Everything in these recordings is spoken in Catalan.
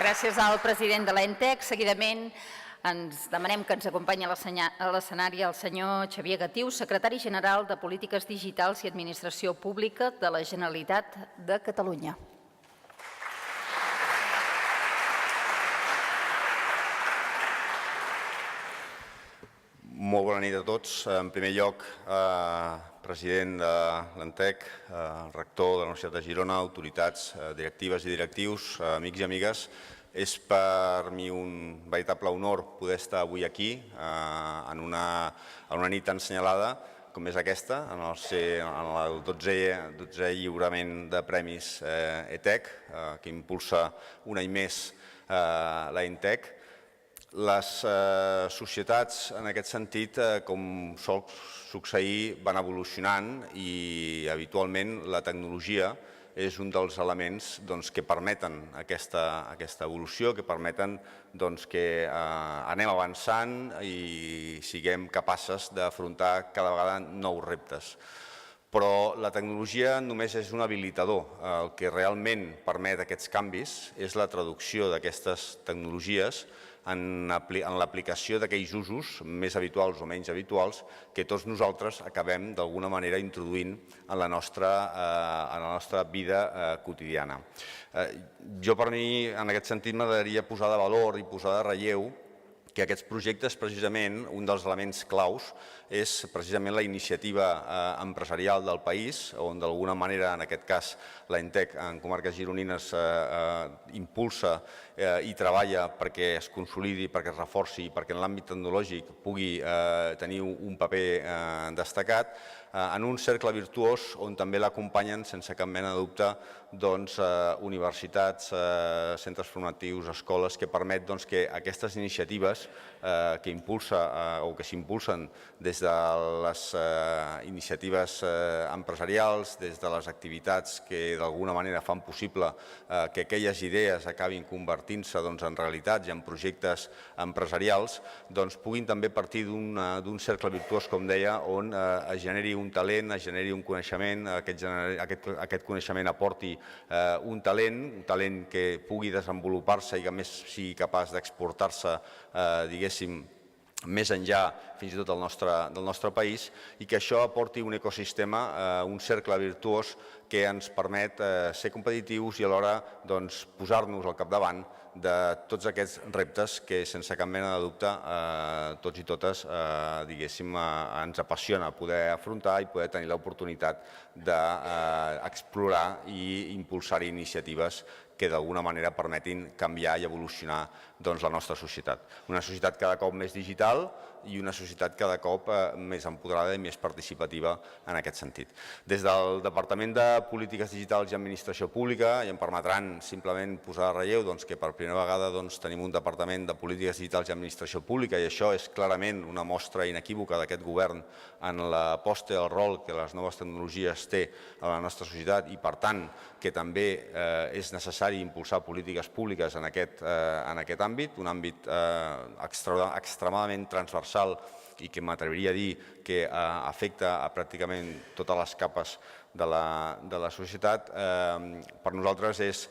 Gràcies al president de l'ENTEC. Seguidament ens demanem que ens acompanyi a l'escenari el senyor Xavier Gatiu, secretari general de Polítiques Digitals i Administració Pública de la Generalitat de Catalunya. Molt bona nit a tots. En primer lloc, president de l'ENTEC, rector de la Universitat de Girona, autoritats directives i directius, amics i amigues, és per mi un veritable honor poder estar avui aquí en una nit tan assenyalada com és aquesta, en el 12è lliurament de premis ETEC, que impulsa un any més l'ENTEC. Les societats, en aquest sentit, com sol succeir, van evolucionant i habitualment la tecnologia és un dels elements que permeten aquesta evolució, que permeten que anem avançant i siguem capaces d'afrontar cada vegada nous reptes. Però la tecnologia només és un habilitador. El que realment permet aquests canvis és la traducció d'aquestes tecnologies en l'aplicació d'aquells usos més habituals o menys habituals que tots nosaltres acabem d'alguna manera introduint en la nostra vida quotidiana. Jo, per mi, en aquest sentit, m'agradaria posar de valor i posar de relleu que aquests projectes, precisament, un dels elements claus és precisament la iniciativa empresarial del país, on d'alguna manera, en aquest cas, l'ENTEC en comarques gironines impulsa i treballa perquè es consolidi, perquè es reforci, perquè en l'àmbit tecnològic pugui tenir un paper destacat, en un cercle virtuós on també l'acompanyen, sense cap mena de dubte, universitats, centres formatius, escoles, que permet que aquestes iniciatives que impulsa o que s'impulsen des de les iniciatives empresarials, des de les activitats que d'alguna manera fan possible que aquelles idees acabin convertint-se en realitats i en projectes empresarials, puguin també partir d'un cercle virtuós, com deia, on es generi un talent, es generi un coneixement, aquest coneixement aporti un talent que pugui desenvolupar-se i que a més sigui capaç d'exportar-se, diguéssim, més enllà fins i tot del nostre país, i que això aporti un ecosistema, un cercle virtuós que ens permet ser competitius i alhora posar-nos al capdavant de tots aquests reptes que, sense cap mena de dubte, tots i totes, diguéssim, ens apassiona poder afrontar i poder tenir l'oportunitat d'explorar i impulsar iniciatives que d'alguna manera permetin canviar i evolucionar la nostra societat. Una societat cada cop més digital i una societat cada cop més empoderada i més participativa en aquest sentit. Des del Departament de Polítiques Digitals i Administració Pública, i em permetran simplement posar de relleu que per primera vegada tenim un Departament de Polítiques Digitals i Administració Pública, i això és clarament una mostra inequívoca d'aquest govern en l'aposta i el rol que les noves tecnologies té a la nostra societat, i per tant que també és necessari impulsar polítiques públiques en aquest àmbit, un àmbit extremadament transversal i que m'atreviria a dir que afecta a pràcticament totes les capes de la societat. Per nosaltres és,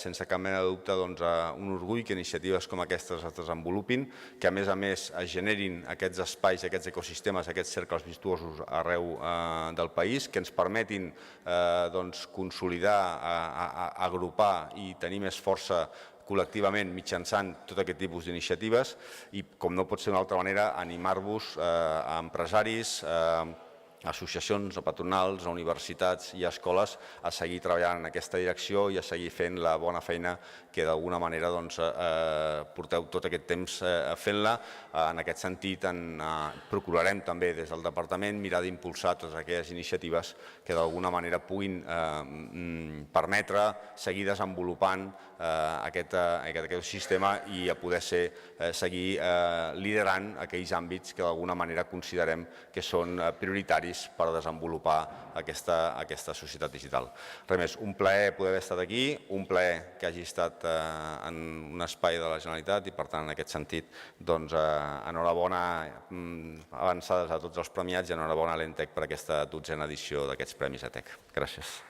sense cap mena de dubte, un orgull que iniciatives com aquestes es desenvolupin, que a més es generin aquests espais, aquests ecosistemes, aquests cercles virtuosos arreu del país, que ens permetin consolidar, agrupar i tenir més força col·lectivament mitjançant tot aquest tipus d'iniciatives, i, com no pot ser d'una altra manera, animar-vos a empresaris, a associacions, a patronals, a universitats i a escoles a seguir treballant en aquesta direcció i a seguir fent la bona feina que d'alguna manera porteu tot aquest temps fent-la. En aquest sentit, procurarem també des del Departament mirar d'impulsar totes aquelles iniciatives que d'alguna manera puguin permetre seguir desenvolupant aquest ecosistema i a poder seguir liderant aquells àmbits que d'alguna manera considerem que són prioritaris per desenvolupar aquesta societat digital. Res més, un plaer poder haver estat aquí, un plaer que hagi estat en un espai de la Generalitat i, per tant, en aquest sentit, enhorabona avançades a tots els premiats i enhorabona a l'ENTEC per aquesta 12a edició d'aquests Premis ETEC. Gràcies.